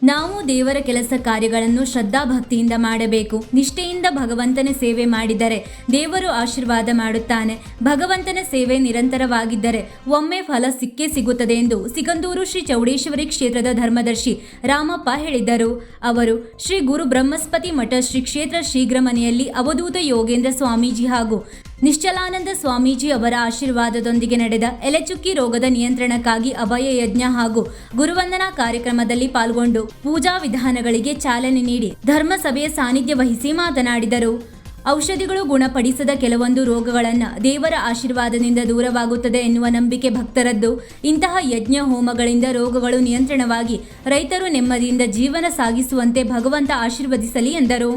ನಾವು ದೇವರ ಕೆಲಸ ಕಾರ್ಯಗಳನ್ನು ಶ್ರದ್ಧಾಭಕ್ತಿಯಿಂದ ಮಾಡಬೇಕು. ನಿಷ್ಠೆಯಿಂದ ಭಗವಂತನ ಸೇವೆ ಮಾಡಿದರೆ ದೇವರು ಆಶೀರ್ವಾದ ಮಾಡುತ್ತಾನೆ. ಭಗವಂತನ ಸೇವೆ ನಿರಂತರವಾಗಿದ್ದರೆ ಒಮ್ಮೆ ಫಲ ಸಿಕ್ಕೇ ಸಿಗುತ್ತದೆ ಎಂದು ಸಿಗಂದೂರು ಶ್ರೀ ಚೌಡೇಶ್ವರಿ ಕ್ಷೇತ್ರದ ಧರ್ಮದರ್ಶಿ ರಾಮಪ್ಪ ಹೇಳಿದರು. ಅವರು ಶ್ರೀ ಗುರು ಬ್ರಹ್ಮಸ್ಪತಿ ಮಠ ಶ್ರೀ ಕ್ಷೇತ್ರ ಶೀಘ್ರ ಮನೆಯಲ್ಲಿ ಅವಧೂತ ಯೋಗೇಂದ್ರ ಸ್ವಾಮೀಜಿ ಹಾಗೂ ನಿಶ್ಚಲಾನಂದ ಸ್ವಾಮೀಜಿ ಅವರ ಆಶೀರ್ವಾದದೊಂದಿಗೆ ನಡೆದ ಎಲೆಚುಕ್ಕಿ ರೋಗದ ನಿಯಂತ್ರಣಕ್ಕಾಗಿ ಅಭಯ ಯಜ್ಞ ಹಾಗೂ ಗುರುವಂದನಾ ಕಾರ್ಯಕ್ರಮದಲ್ಲಿ ಪಾಲ್ಗೊಂಡು ಪೂಜಾ ವಿಧಾನಗಳಿಗೆ ಚಾಲನೆ ನೀಡಿ ಧರ್ಮಸಭೆಯ ಸಾನ್ನಿಧ್ಯ ವಹಿಸಿ ಮಾತನಾಡಿದರು. ಔಷಧಿಗಳು ಗುಣಪಡಿಸದ ಕೆಲವೊಂದು ರೋಗಗಳನ್ನು ದೇವರ ಆಶೀರ್ವಾದದಿಂದ ದೂರವಾಗುತ್ತದೆ ಎನ್ನುವ ನಂಬಿಕೆ ಭಕ್ತರದ್ದು. ಇಂತಹ ಯಜ್ಞ ಹೋಮಗಳಿಂದ ರೋಗಗಳು ನಿಯಂತ್ರಣವಾಗಿ ರೈತರು ನೆಮ್ಮದಿಯಿಂದ ಜೀವನ ಸಾಗಿಸುವಂತೆ ಭಗವಂತ ಆಶೀರ್ವದಿಸಲಿ ಎಂದರು.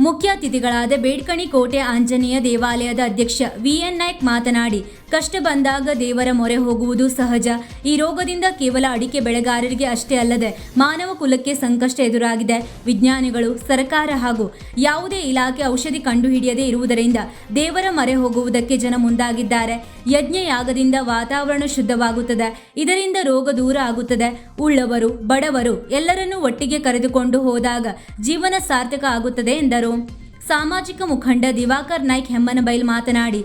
ಮುಖ್ಯ ಅತಿಥಿಗಳಾದ ಬೇಡ್ಕಣಿ ಕೋಟೆ ಆಂಜನೇಯ ದೇವಾಲಯದ ಅಧ್ಯಕ್ಷ ವಿಎನ್ ನಾಯ್ಕ್ ಮಾತನಾಡಿ, ಕಷ್ಟ ಬಂದಾಗ ದೇವರ ಮೊರೆ ಹೋಗುವುದು ಸಹಜ. ಈ ರೋಗದಿಂದ ಕೇವಲ ಅಡಿಕೆ ಬೆಳೆಗಾರರಿಗೆ ಅಷ್ಟೇ ಅಲ್ಲದೆ ಮಾನವ ಕುಲಕ್ಕೆ ಸಂಕಷ್ಟ ಎದುರಾಗಿದೆ. ವಿಜ್ಞಾನಿಗಳು, ಸರ್ಕಾರ ಹಾಗೂ ಯಾವುದೇ ಇಲಾಖೆ ಔಷಧಿ ಕಂಡುಹಿಡಿಯದೇ ಇರುವುದರಿಂದ ದೇವರ ಮೊರೆ ಹೋಗುವುದಕ್ಕೆ ಜನ ಮುಂದಾಗಿದ್ದಾರೆ. ಯಜ್ಞ ಯಾಗದಿಂದ ವಾತಾವರಣ ಶುದ್ಧವಾಗುತ್ತದೆ. ಇದರಿಂದ ರೋಗ ದೂರ ಆಗುತ್ತದೆ. ಉಳ್ಳವರು, ಬಡವರು ಎಲ್ಲರನ್ನೂ ಒಟ್ಟಿಗೆ ಕರೆದುಕೊಂಡು ಹೋದಾಗ ಜೀವನ ಸಾರ್ಥಕ ಆಗುತ್ತದೆ ಎಂದರು. ಸಾಮಾಜಿಕ ಮುಖಂಡ ದಿವಾಕರ್ ನಾಯ್ಕ್ ಹೆಮ್ಮನಬೈಲ್ ಮಾತನಾಡಿ,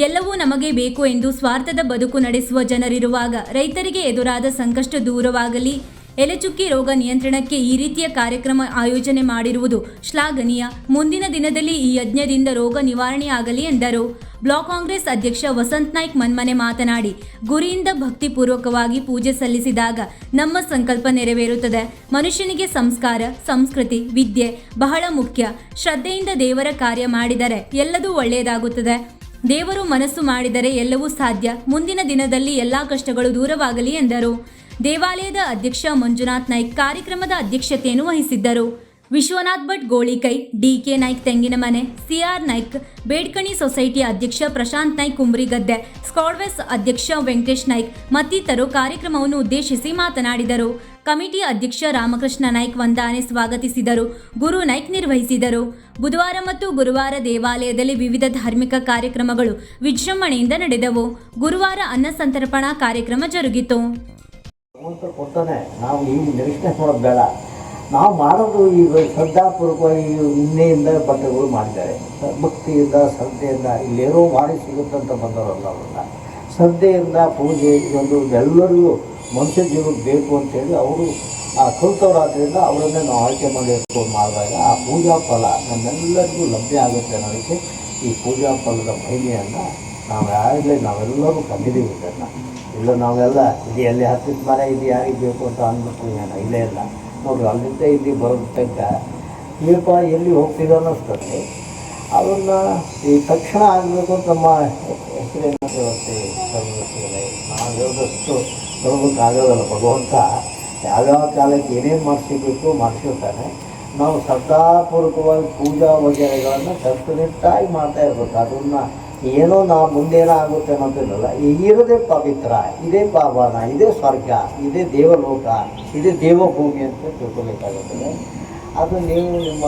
ಎಲ್ಲವೂ ನಮಗೆ ಬೇಕು ಎಂದು ಸ್ವಾರ್ಥದ ಬದುಕು ನಡೆಸುವ ಜನರಿರುವಾಗ ರೈತರಿಗೆ ಎದುರಾದ ಸಂಕಷ್ಟ ದೂರವಾಗಲಿ. ಎಲೆಚುಕ್ಕಿ ರೋಗ ನಿಯಂತ್ರಣಕ್ಕೆ ಈ ರೀತಿಯ ಕಾರ್ಯಕ್ರಮ ಆಯೋಜನೆ ಮಾಡಿರುವುದು ಶ್ಲಾಘನೀಯ. ಮುಂದಿನ ದಿನದಲ್ಲಿ ಈ ಯಜ್ಞದಿಂದ ರೋಗ ನಿವಾರಣೆಯಾಗಲಿ ಎಂದರು. ಬ್ಲಾಕ್ ಕಾಂಗ್ರೆಸ್ ಅಧ್ಯಕ್ಷ ವಸಂತ್ ನಾಯ್ಕ್ ಮನ್ಮನೆ ಮಾತನಾಡಿ, ಗುರಿಯಿಂದ ಭಕ್ತಿಪೂರ್ವಕವಾಗಿ ಪೂಜೆ ಸಲ್ಲಿಸಿದಾಗ ನಮ್ಮ ಸಂಕಲ್ಪ ನೆರವೇರುತ್ತದೆ. ಮನುಷ್ಯನಿಗೆ ಸಂಸ್ಕಾರ, ಸಂಸ್ಕೃತಿ, ವಿದ್ಯೆ ಬಹಳ ಮುಖ್ಯ. ಶ್ರದ್ಧೆಯಿಂದ ದೇವರ ಕಾರ್ಯ ಮಾಡಿದರೆ ಎಲ್ಲದೂ ಒಳ್ಳೆಯದಾಗುತ್ತದೆ. ದೇವರು ಮನಸ್ಸು ಮಾಡಿದರೆ ಎಲ್ಲವೂ ಸಾಧ್ಯ. ಮುಂದಿನ ದಿನದಲ್ಲಿ ಎಲ್ಲಾ ಕಷ್ಟಗಳು ದೂರವಾಗಲಿ ಎಂದರು. ದೇವಾಲಯದ ಅಧ್ಯಕ್ಷ ಮಂಜುನಾಥ್ ನಾಯ್ಕ್ ಕಾರ್ಯಕ್ರಮದ ಅಧ್ಯಕ್ಷತೆಯನ್ನು ವಹಿಸಿದ್ದರು. Vishwanath Bhat Golikai, DK Naik Tenginamane, CR Naik Bedkani society ಅಧ್ಯಕ್ಷ ಪ್ರಶಾಂತ್ ನಾಯ್ಕ್ ಕುಂಬ್ರಿಗದ್ದೆ, ಸ್ಕಾಡ್ವೆಸ್ ಅಧ್ಯಕ್ಷ ವೆಂಕಟೇಶ್ ನಾಯ್ಕ್ ಮತ್ತಿತರರು ಕಾರ್ಯಕ್ರಮವನ್ನು ಉದ್ದೇಶಿಸಿ ಮಾತನಾಡಿದರು. ಕಮಿಟಿ ಅಧ್ಯಕ್ಷ ರಾಮಕೃಷ್ಣ ನಾಯ್ಕ್ ವಂದಾನೆ ಸ್ವಾಗತಿಸಿದರು. ಗುರು ನಾಯ್ಕ್ ನಿರ್ವಹಿಸಿದರು. ಬುಧವಾರ ಮತ್ತು ಗುರುವಾರ ದೇವಾಲಯದಲ್ಲಿ ವಿವಿಧ ಧಾರ್ಮಿಕ ಕಾರ್ಯಕ್ರಮಗಳು ವಿಜೃಂಭಣೆಯಿಂದ ನಡೆದವು. ಗುರುವಾರ ಅನ್ನ ಸಂತರ್ಪಣಾ ಕಾರ್ಯಕ್ರಮ ಜರುಗಿತು. ಕೊಡ್ತಾನೆ, ನಾವು ಈಗ ನಿರೀಕ್ಷೆ ಮಾಡೋದು ಬೇಡ. ನಾವು ಮಾಡೋದು ಈಗ ಶ್ರದ್ಧಾಪೂರ್ವಕವಾಗಿ ನಿನ್ನೆಯಿಂದ ಬಟ್ಟೆಗಳು ಮಾಡಿದ್ದಾರೆ. ಭಕ್ತಿಯಿಂದ, ಶ್ರದ್ಧೆಯಿಂದ ಇಲ್ಲೇನೋ ಮಾಡಿ ಸಿಗುತ್ತಂತ ಬಂದವರಲ್ಲ ಅವರಲ್ಲ. ಶ್ರದ್ಧೆಯಿಂದ ಪೂಜೆ ಇದೊಂದು ಎಲ್ಲರಿಗೂ ಮನುಷ್ಯ ಜೀವನಕ್ಕೆ ಬೇಕು ಅಂತೇಳಿ ಅವರು ಕಲ್ತವರಾದ್ರಿಂದ ಅವರನ್ನೇ ನಾವು ಆಯ್ಕೆ ಮಾಡಿ ಮಾಡಿದಾಗ ಆ ಪೂಜಾ ಫಲ ನಮ್ಮೆಲ್ಲರಿಗೂ ಲಭ್ಯ ಆಗುತ್ತೆ ಅನ್ನೋದಕ್ಕೆ ಈ ಪೂಜಾ ಫಲದ ಮಹಿಮೆಯನ್ನು ನಾವೆಲ್ಲರೂ ಕಂಡಿದ್ದೀವಿ. ಇದನ್ನು ಇಲ್ಲ ನಾವೆಲ್ಲ ಇದು ಎಲ್ಲಿ ಹತ್ತಿದ ಮನೆ ಇದು ಯಾರಿಗೆ ಬೇಕು ಅಂತ ಅಂದ್ಬಿಟ್ಟು ಏನೋ ಇಲ್ಲೇ ಇಲ್ಲ ನೋಡ್ರಿ. ಅಲ್ಲಿಂದ ಇಲ್ಲಿ ಬರೋದ ತನಕ ಏನಪ್ಪ ಎಲ್ಲಿ ಹೋಗ್ತಿರೋ ಅನ್ನಿಸ್ತದೆ. ಅದನ್ನು ಈ ತಕ್ಷಣ ಆಗಬೇಕು ಅಂತ ನಮ್ಮ ಹೆಸರೇನು ವ್ಯವಸ್ಥೆ ಸರ್ವಸ್ವೇ ನಾವು ಹೇಳೋದಷ್ಟು ಬರೋದಕ್ಕಾಗೋದಲ್ಲ. ಭಗವಂತ ಯಾವ್ಯಾವ ಕಾಲಕ್ಕೆ ಏನೇನು ಮಾಡಿಸಿರ್ತಾನೆ. ನಾವು ಶ್ರದ್ಧಾಪೂರ್ವಕವಾಗಿ ಪೂಜಾ ವಗೇರೆಗಳನ್ನು ಕಟ್ಟುನಿಟ್ಟಾಗಿ ಮಾಡ್ತಾ ಇರ್ಬೇಕು. ಅದನ್ನು ಏನೋ ನಾವು ಮುಂದೇನೋ ಆಗುತ್ತೆ ಅನ್ನೋದಿಲ್ಲ. ಇರೋದೇ ಪವಿತ್ರ, ಇದೇ ಪಾವನ, ಇದೇ ಸ್ವರ್ಗ, ಇದೇ ದೇವಲೋಕ, ಇದೇ ದೇವಭೂಮಿ ಅಂತ ತಿಳ್ಕೊಬೇಕಾಗುತ್ತದೆ. ಅದು ನೀವು ನಿಮ್ಮ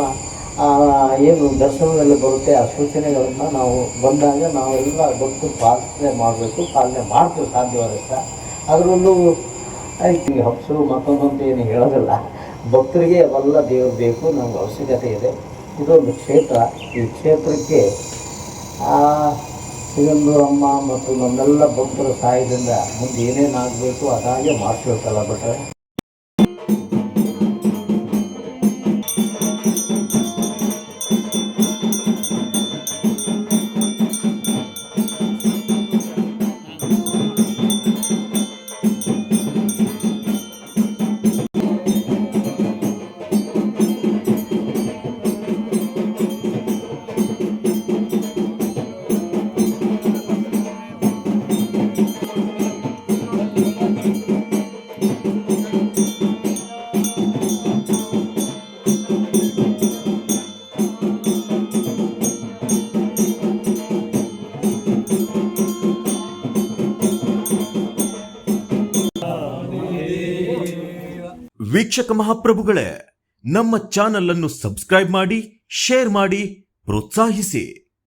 ಏನು ದರ್ಶನದಲ್ಲಿ ಬರುತ್ತೆ ಆ ಸೂಚನೆಗಳನ್ನು ನಾವು ಬಂದಾಗ ನಾವೆಲ್ಲ ಭಕ್ತರು ಪಾಲನೆ ಮಾಡ್ತೀವಿ ಸಾಧ್ಯವಾದಷ್ಟ. ಅದರಲ್ಲೂ ಈಗ ಹಬ್ಸು ಮತ್ತೊಂದಂತ ಏನು ಹೇಳೋದಿಲ್ಲ. ಭಕ್ತರಿಗೆ ಅವೆಲ್ಲ ದೇವರು ಬೇಕು, ನಮ್ಗೆ ಅವಶ್ಯಕತೆ ಇದೆ. ಇದೊಂದು ಕ್ಷೇತ್ರ. ಈ ಕ್ಷೇತ್ರಕ್ಕೆ ಸಿಗಂದೂರಮ್ಮ ಮತ್ತು ನಮ್ಮೆಲ್ಲ ಭಕ್ತರ ಸಹಾಯದಿಂದ ಮುಂದೆ ಏನೇನಾಗಬೇಕು ಅದಾಗೆ ಮಾಡಿಸ್ಬೇಕಲ್ಲ ಬಿಟ್ರೆ. ವೀಕ್ಷಕ ಮಹಾಪ್ರಭುಗಳೇ, ನಮ್ಮ ಚಾನಲ್ ಅನ್ನು ಸಬ್ಸ್ಕ್ರೈಬ್ ಮಾಡಿ, ಶೇರ್ ಮಾಡಿ, ಪ್ರೋತ್ಸಾಹಿಸಿ.